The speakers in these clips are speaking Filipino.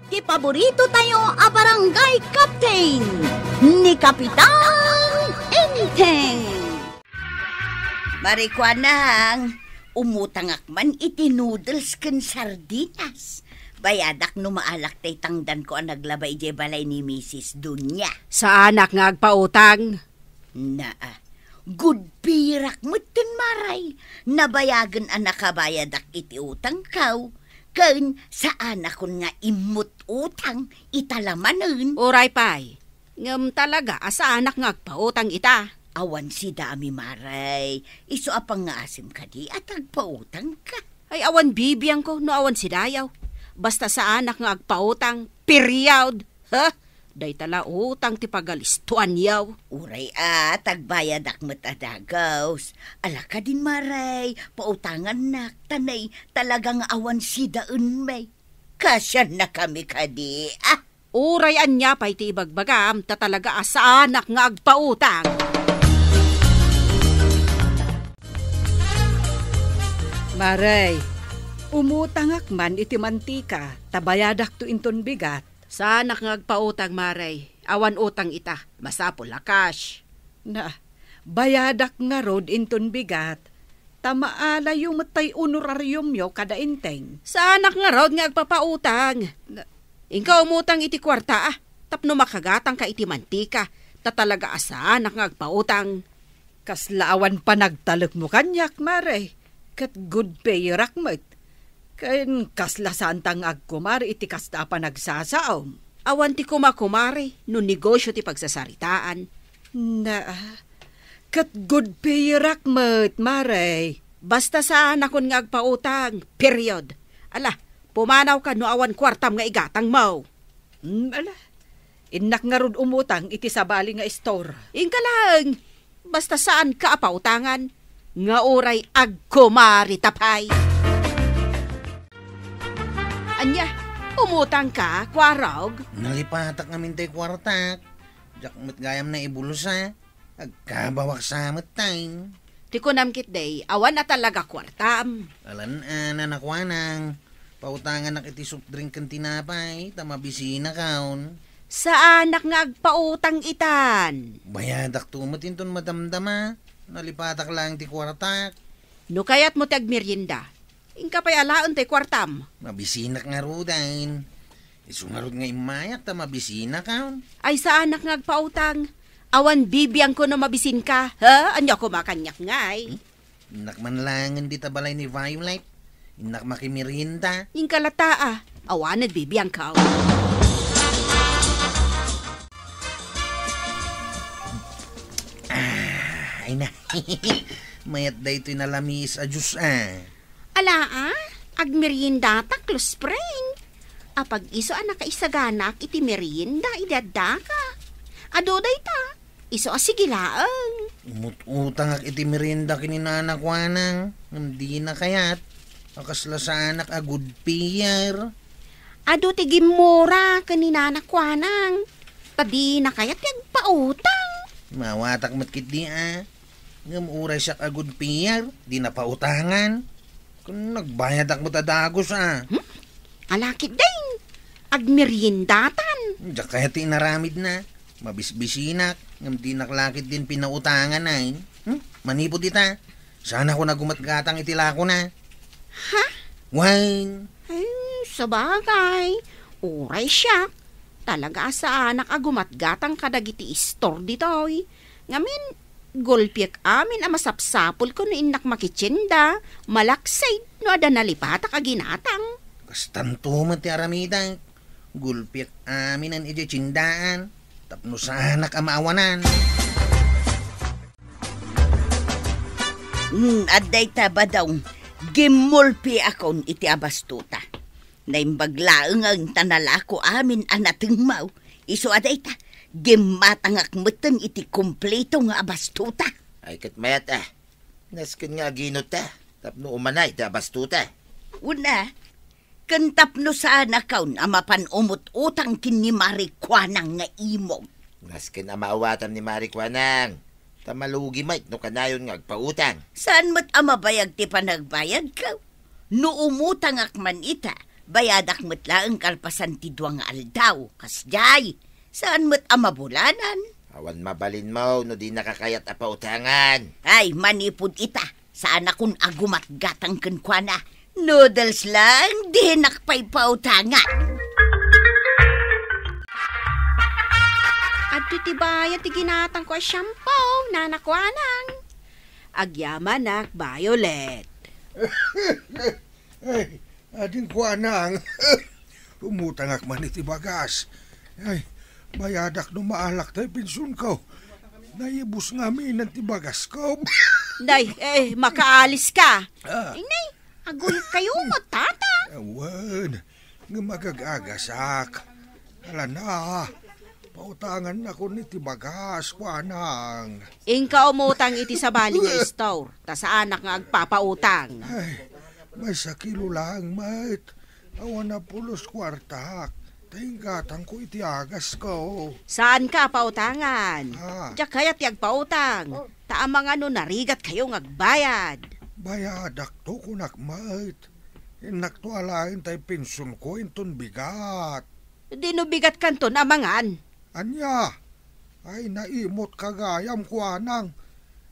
ti paborito tayo a barangay captain ni Kapitan Enteng. Marikwanang, umutang akman iti noodles ken sardinas. Bayadak no maalak tay tangdan ko ang naglabay di balay ni Mrs. Dunya. Sa anak nga agpautang? Good pirak mutin maray. Nabayagan ang nakabayadak iti utang kaw. Ken sa anak kon nga imut utang italamanen. Uray pay, ngem talaga sa anak nga agpautang ita. Awan si dami maray. Iso apang nga asim ka di at agpautang ka. Ay awan bibiyang ko no awan si dayaw. Basta sa anak nga agpautang, period. Ha? Day tala utang ti pagalistuan yaw. Uray tagbayad akmet adagaws. Ala ka din maray, pautangan nak, tanay talagang awan si daun may. Kasyan na kami kadi. Uray anya pa'y ti ibagbagam, ta talaga sa anak nga agpautang. Maray, umutang akman iti mantika, tabayadak to inton bigat. Sa anak nga agpautang maray, awan utang ita, masapol lakas. Bayadak nga rod inton bigat, tamaala yung matay honorarium yo kada inteng. Sa anak nga rod nga agpapautang. Ikaw umutang iti kwarta tapno makagatang ka iti mantika, ta talaga asa anak nga agpautang. Kaslaawan pa nagtalok mo kanyak, maray, kat good payerak mo't. Kain kasla santang agkumari iti kasta pa nagsasaom. Awan ti kumakumari, no negosyo ti pagsasaritaan. Kat good payerak mo't, maray. Basta sa nakon nga agpautang, period. Ala, pumanaw ka no awan kwartam nga igatang mo. Inak nga rod umutang iti sabali nga store. Ingka lang, basta saan ka apautangan, nga oray agkumari tapay. Anya, umutang ka, kwarog? Nalipatak namin tayo kwartak. Diyak matgayam na ibulusa. Agkabawak sa matay. Tikunamkit day, awan na talaga kwartam. Alan, nanakwanang. Pautangan na kiti soft drink kan tinapay. Tamabisina kaon. Sa anak nga agpautang itan. Bayadak tumatin ton madamdama. Nalipatak lang ti kwartak. No kayat mo tagmerienda. Ingka pa'y alaon tay kwartam. Mabisinak nga rudain. Isungarod nga imayak ta mabisina kaon. Ay sa anak nga agpautang. Awan bibiyang ko na mabisin ka. Ha? Anya ko makanyak nga ay. Inak man langan di tabalay ni Violet. Inak makimirinda. Ingka lataa. Awanad bibiyang ka. Ay na. Mayat da ito'y nalamis a Diyos Ala agmerienda ta close friend. Apag iso nakaisaganak iti merienda idadda ka. Adoday ta, iso asigilaan. Umutang ak iti merienda kininanak wanang. Hindi na kayat. Akasla sa anak a good payer. Ado ti gimura kaninanak wanang. Tadi na kayat yagpautang. Mawatak matkit di Ngamuray siya a good payer. Di na pautangan. Kung nagbayad ak mo tadagos Alakit din. Agmeriendatan. Diyak kaya tinaramid na. Mabisbisinak. Ngam di naklakit din pinautangan ay. Manipod ita. Sana ko nagumatgatang itila ko na. Ha? Wine. Ay, sabagay. Uray siya. Talaga sa anak agumatgatang kadagiti store ditoy. Ngamin, gulpiak amin ang masapsapol ko no inak makitsinda. Malaksay no ada nalipatak aginatang. Kastanto mati aramida. Gulpiak amin ang ijitsindaan. Tapno sa anak amaawanan. Aday taba daw. Gimulpi akon iti abastuta. Naimbaglaang ang tanalako amin anateng mau. Iso aday ta. Gimatangak meten iti kompleto nga abastuta. Ay katmayat Naskin nga ginot tapno umanay ti abastuta. Una, kantapno sa anakaw na mapanumot utang kini Marikwanang nga imong. Naskin amaawatan ni Marikwanang. Tamalugi may no kanayon nga agpautang. Saan mo't amabayag ti panagbayad ka? No umutang akman ita, bayadak mo't laang kalpasan ti duwang nga aldaw. Kasjay, saan mo't amabulanan? Awan mabalin mo, no di nakakayat apautangan. Ay, manipod ita. Saan akong agumat gatang kenkwana. Noodles lang, di nakpay pautangan. At ti bayad ti ginatang ko ay shampoo, nanakwanang. Agyaman nak, Violet. Ay, ading kuanang. Umutangak man iti bagas. Ay, bayadak no maalak tayo pinsun ko. Naibus nga minan ti bagas ko. Day, makaalis ka. Ah. Inay, aguyot kayo mo, tata. Awan, nga magagagasak. Hala na, pautangan na ko ni ti bagas, kuanang. Ingka umutang iti sa bali nga store, ta sa anak nga agpapautang. Ay, may sakilo lang, mate. Awan na pulos kwartak. Tinggatang ko iti agas ko. Saan ka pautangan? Ah. Diyak kaya't yagpautang. Taamang ano narigat kayo ngagbayad. Bayadak to kunak, mate. Inaktualain tay pinsun ko inton bigat. Dinubigat kanton amangan. Anya, ay naimot kagayam kuanang.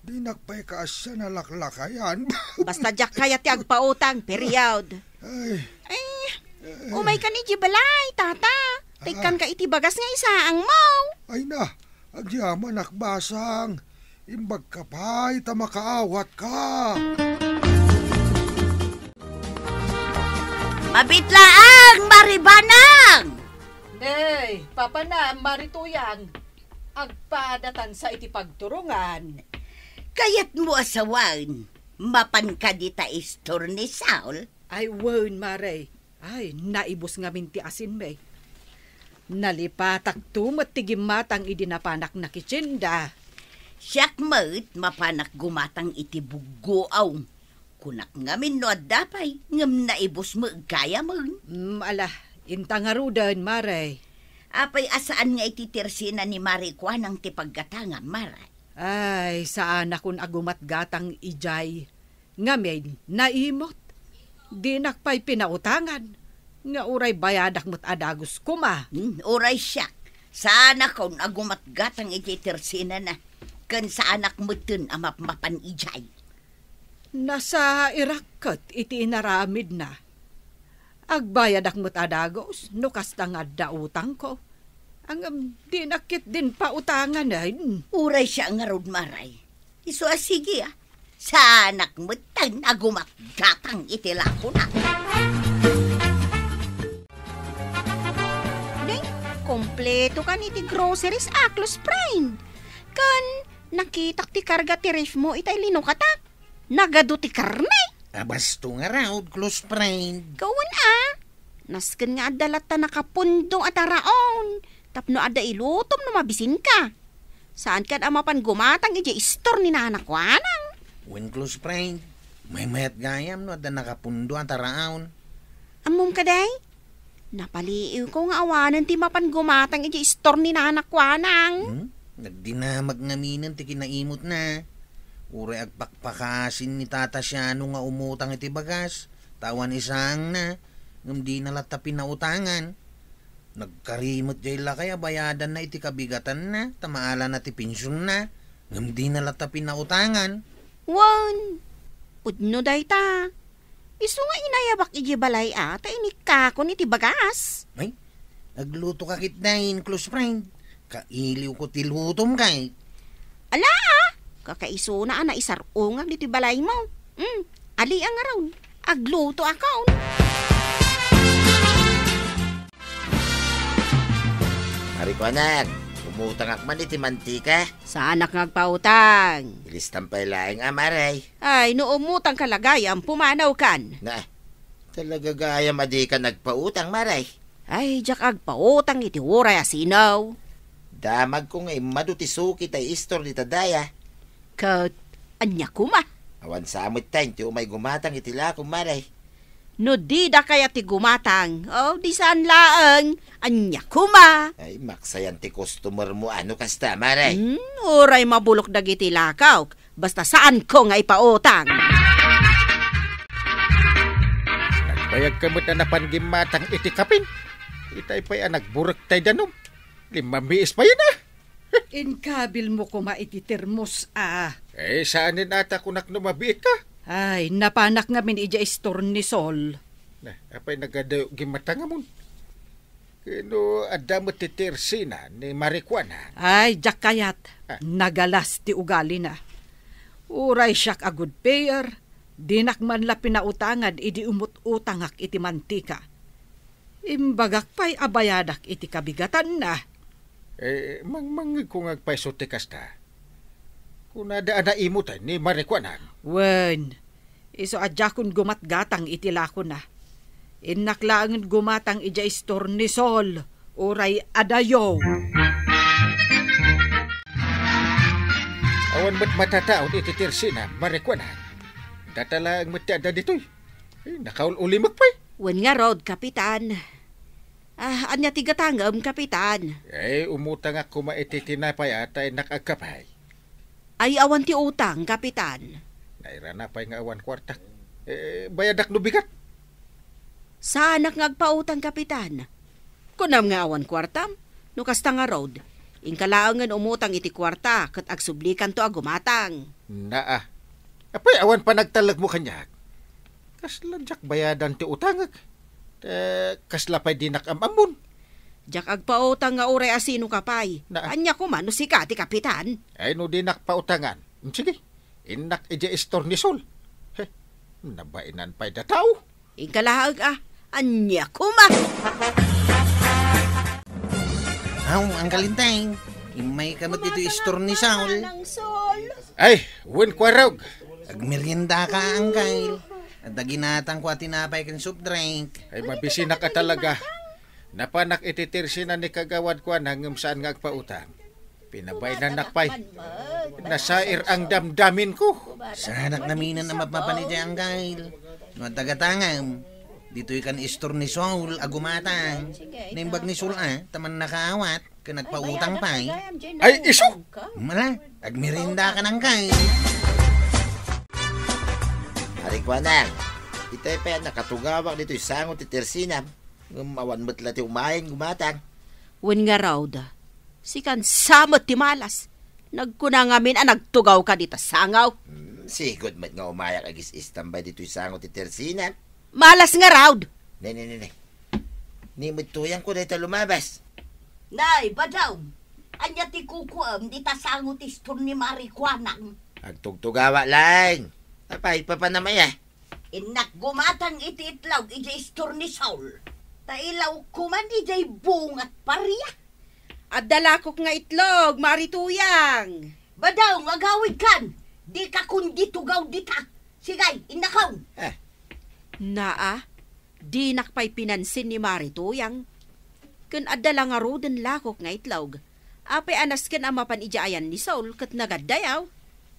Di nagpay kaasya na laklakayan. Basta diyak kaya't yagpautang, period. Ay, Umay ka ni Jibalay, tata. Tikan ka iti bagas nga isaang mo. ay na, agyaman akbasang. Imbag ka pa'y tamakaawat ka. Mabitlaang, maribanang! Day, papa na, marituyang. Agpadatan sa iti pagturungan. Kayat mo asawan, mapan ka di ta istor ni Saul? Ay, wen, Mare. Ay, naibos nga minti asin, may. Nalipatak tumat tigimatang idinapanak na kitsinda. Siyak mo't mapanak gumatang iti bugoaw. Kunak ngamin no adapay, ngam naibos mo kaya mo. Ala, intangarudan, Mare. Apay asaan nga ititirsina ni Marikwa ng tipaggatanga, Maray? Ay, saan akong agumat gatang ijay. Ngamin, naimot. Di nakpay pinautangan. Nga uray bayadak mo't adagos kuma. Oray siyak. Sana kung agumat gatang ititirsina na. Kan sa anak mo dun amap-mapan ijay. Nasa Irakat iti inaramid na. Agbayadak mo't adagos, no kasta nga dautang ko. Ang di nakit din pautangan ay. Uray siya nga rod, Maray. Iso sige Sa anak mo tan agumat gatang itilako na. Day, kompleto ka ni ti groceries aklos friend. Kan, nakitak ti karga ti ref mo itay linukatak. Nagado ti karne. Abasto nga raw, close friend. Kawan Nasken nga adalat ta nakapundong at araon. Tapno ada ilutom no mabisin ka. Saan ka amapan gumatang iti istor ni nanakwanang? When close friend, may mayat gayam no, ada nakapundo ang taraon. Amom ka day? Napaliiw ko nga awanan ti mapan gumatang iti istor ni nanakwanang. Nagdinamag ngaminan ti kinaimot na. Ure agpakpakasin ni tata siya nung nga umutang iti bagas. Tawan isang na, ngam di nalata pinautangan. Nagkarimot jay la kaya bayadan na iti kabigatan na, tamaala na ti pensyon na, ngam di nalata pinautangan. Wan, udno day ta. Isu nga inayabak iji balay ata inikakon iti bagas. Ay, nagluto ka kitnain, close friend. Kailiw ko ti lutom kay. Ala, kakaiso na isarungan iti balay mo. Ali ang araw, agluto akaon. Marikwanag, umutang akman iti mantika. Sa anak ngagpautang. Ilistan pa ilaing amaray. Ay, no umutang kalagayam, pumanaw kan. Na, talaga gaya madi ka nagpautang, maray. Ay, jak agpautang iti uray asinaw. Damag ko ngay madutisuki tay istor ni tadaya. Kat, anya kuma. Awan sa amot tayo, ti umay gumatang itila kong maray. No di da kaya ti gumatang. Oh, di saan laang. Anya kuma. Ay, maksayan ti customer mo, ano kasta, maray. Uray mabulok dagiti lakaw. Basta saan ko nga ipautang. Bayag kamot na napangimatang iti kapin. Itay pa'y anak burak tay danom. 5 biis pa yun Inkabil mo ko maititermos Saanin ata kunak numabiit ka? Ay, napanak ngamin ija istornisol. Apay nagadayo gimatanga mo. Kino adamot ti Tersina ni Maricuana. Ay, jak kayat. Nagalas ti ugali na. Uray siyak a good payer. Dinak man la pinautangan idi umut-utangak iti mantika. Imbagak pa'y abayadak iti kabigatan na. Mangmangig kung agpaiso ti kasta. Kung nadaan na imutan ni Maricuana. Wen, iso adjakon gumatgatang iti lako na. Innaklaangan gumatang ija istornisol. Uray adayo. Awan mo't matataon iti Tersina, Maricuana. Datala ang matyada dito'y. Nakaul-uli magpay. Wen nga rod, Kapitan. Anya tigatangam, Kapitan. Umutang ako maiti tinapay atay nakagkapay. Ay awan ti utang, Kapitan. Naira na pa'y nga awan kwartak. Bayadak no bigat. Saanak ngagpautang, Kapitan. Kunam nga awan kwartam, no kasta nga rod. Inkalaangan umutang iti kwarta, kat agsublikan to agumatang. Apay awan pa nagtalag mo kanya. Kasla jak bayadan ti utangag. Kasla pa'y dinakamamun. Jak agpautang nga uray asino kapay. Anya ko man no si Kati, Kapitan. No dinak pautangan. Sige, inak ija istornisol. Nabainan pa'y dataw. Inkalaag anya ko man. Ang kalintay. Imay kamot dito istornisol. Ay, wen kwarog. Agmerienda ka, Angkay. At ginatang ko at tinapay kan soup drink. Ay, mabisina ka talaga. Napanak ititirsinan ni kagawad ko hanggang saan nga agpautang. Pinabay na nakpay. Nasair ang damdamin ko. Sa anak naminan na mapapanidya, Angkay. No tagatangam. Dito'y kan istornisol, agumatang. Naimbag ni Sula, taman nakaawat. Nagpautang pa Ay, iso! Mala, agmerienda ka ng kay. Maricuana, itay pa nakatugawak dito isangot ti Tersina. Awan mo't lati umahin gumatang. Wen nga raw da. Sikan samot ti malas. Nagkuna ngamin nagtugaw ka dito sangaw. Sigod mat nga umayak agis istambay dito isangot ti Tersina. Malas nga raw. Ne. Nimod tuyang ko dito lumabas. Nay, badaw. Anya ti kukuam di tasangot istor ni Maricuana. Agtugtugawa lang. Apay, papanamaya. Inak gumatang iti itlaw ija istor ni Saul. Tailaw kuman ijay bungat pariya. At dalakok nga itlog, Marituyang. Badaw, magawid kan. Di ka kundi tugaw dita. Sigay, inakaw. Di nakpay pinansin ni Marituyang. Kun adala nga roden lakok nga itlog. Apay anas ken amapan ijaayan ni Saul kat nagadayaw.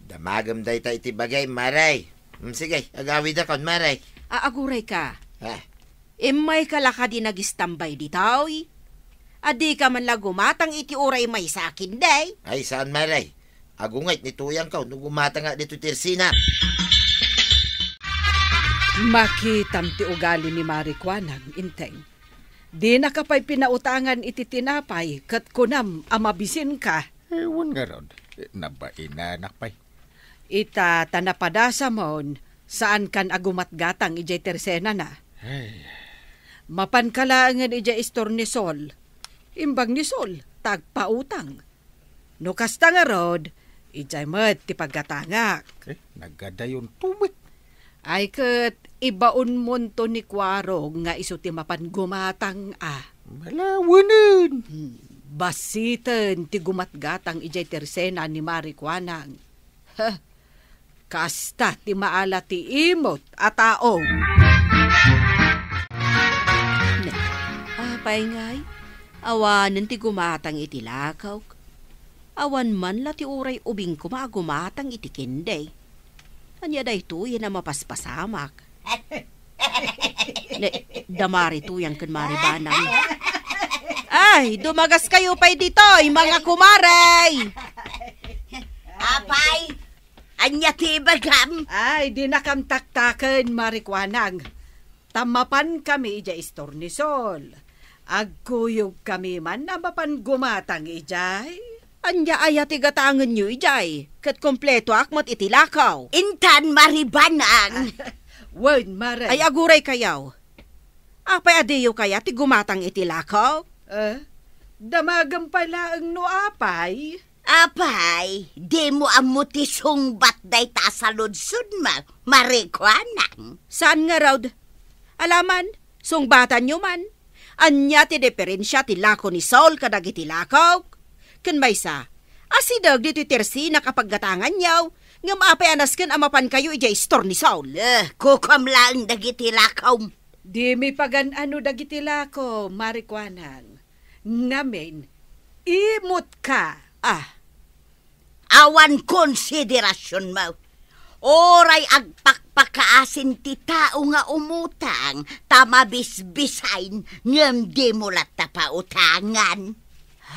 Damagam day ta iti bagay, Maray. Sige, agawid akon, Maray. Aaguray ka. Imay kalaka di nagistambay ditaw. Adi ka man lagumatang iti uray may sakin day. Ay, saan, Maray? Agungayt ni tuyang ka, nung gumatang nga dito Tersina. Makitam ti ugali ni Maricuana, inteng. Di na kapay pinautangan iti tinapay, kat kunam amabisin ka. Ewan nga ron. Nabain na nakpay. Ita tanapadasa mon, saan kan agumatgatang ijay Tersena na. Mapankalaangan ijay istornisol. Imbang ni Sol, tagpautang. No kasta nga rod, ijay mat ti paggatangak. Nagadayon tumit. Ay kat ibaon monto ni Kwarog nga iso ti mapan gumatang Malawanan. Basitan ti gumatgatang ijay Tersena ni Maricuana. Kasta ti maala ti imot at taong. Apay ngay, awanan ti gumatang iti lakaw. Awan man la ti uray ubing kumagumatang iti kinday. Anya day to yan na mapaspasamak. Damari to yan kan maribanang. Ay, dumagas kayo pa'y dito, mga kumaray! Apay, anya ti bagam. Ay, di na kam taktaken, Maricuanang. Tamapan kami ija istornisol. Agkuyog kami man na mapan gumatang ijay. Anya aya tigatangan nyo, ijay. Kat kompleto akmat itilakaw. Intan maribanang. Word, Maray. Ay aguray kayaw. Apay adeyo kaya ti gumatang itilakaw? Damagang pala ang nuapay. Apay, di mo amutisong batday ta sa ludsud ma, marikwanang. Saan nga raw? Alaman, sungbatan nyo man. Anya ti diferensya ti lako ni Saul kadag itilakaw. Kun may sa, asidag dito tersi na kapaggatangan yaw, nga maapay anasken amapan kayo ija istor ni Saul. Kukam lang dagiti lakaw. Di mi pagan ano dagitila ko, marikwanang. Ngamin, imot ka. Awan konsiderasyon mo. Oray agpakpakaasin ti tao nga umutang, tamabisbisain, ngam di mo lata pa utangan.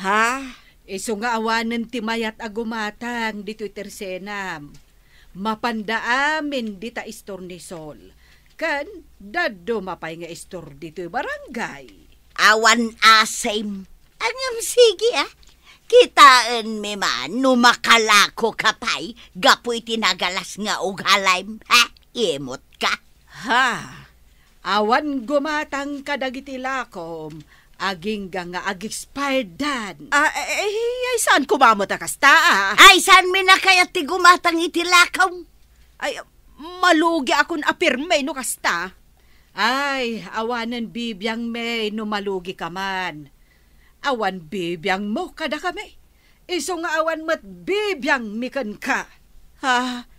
Ha? Iso nga awanan ti mayat agumatang dito tersenam. Mapandaamin dita istornisol. Kan, dado mapay nga istor dito barangay. Awan asem. Angam sige Kitaan mi man, numakalako kapay, gapoy tinagalas nga og halaym. Imot ka. Ha? Awan gumatang kadagiti lakom, aging nga ag-expired dan. Ay, saan kumamot kasta? Ay, saan mi na kaya ti gumatang itilakaw? Ay, malugi akong apirme no kasta. Ay, awanan bibiyang may numalugi ka man. Awan bibiyang mo kada kami. Iso nga awan mat bibiyang mikan ka. Ha?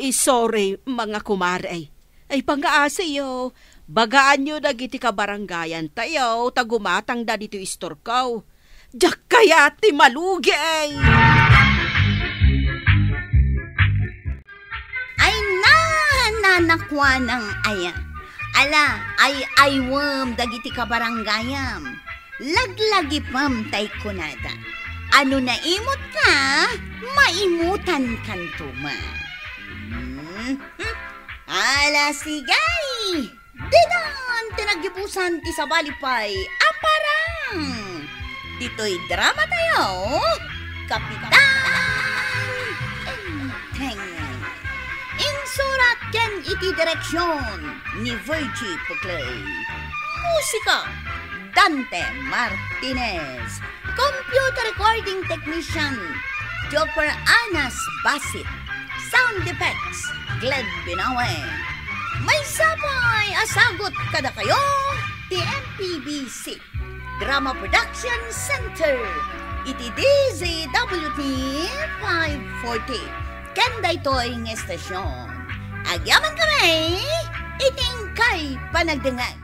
Sorry, mga kumare. Ay, pangaasa yo. Bagaan nyo dagiti ka barangayan tayo, tagumatang da dito istorkaw. Diyak kaya ti malugi ay. Ay nanakwa ng aya. Ala, ay aywam dagiti ka barangayam. Laglagi pam tay kunada. Ano na imot ka? Maimutan kantuma. Ala sigay! Dinan tinagibusan ti sa balipay. Aparang! Dito'y drama tayo. Kapitan! Teng! Insurat ken iti direksyon ni Virgie Puclay. Musika! Dante Martinez. Computer recording technician Jopper Anas Basit. Sound effects Glenn Binawe. May sabay asagot kada kayo ti MPBC Drama Production Center iti DZWT 540 kanda ito'y ng estasyon. Agyaman kami iting kay panagdangag.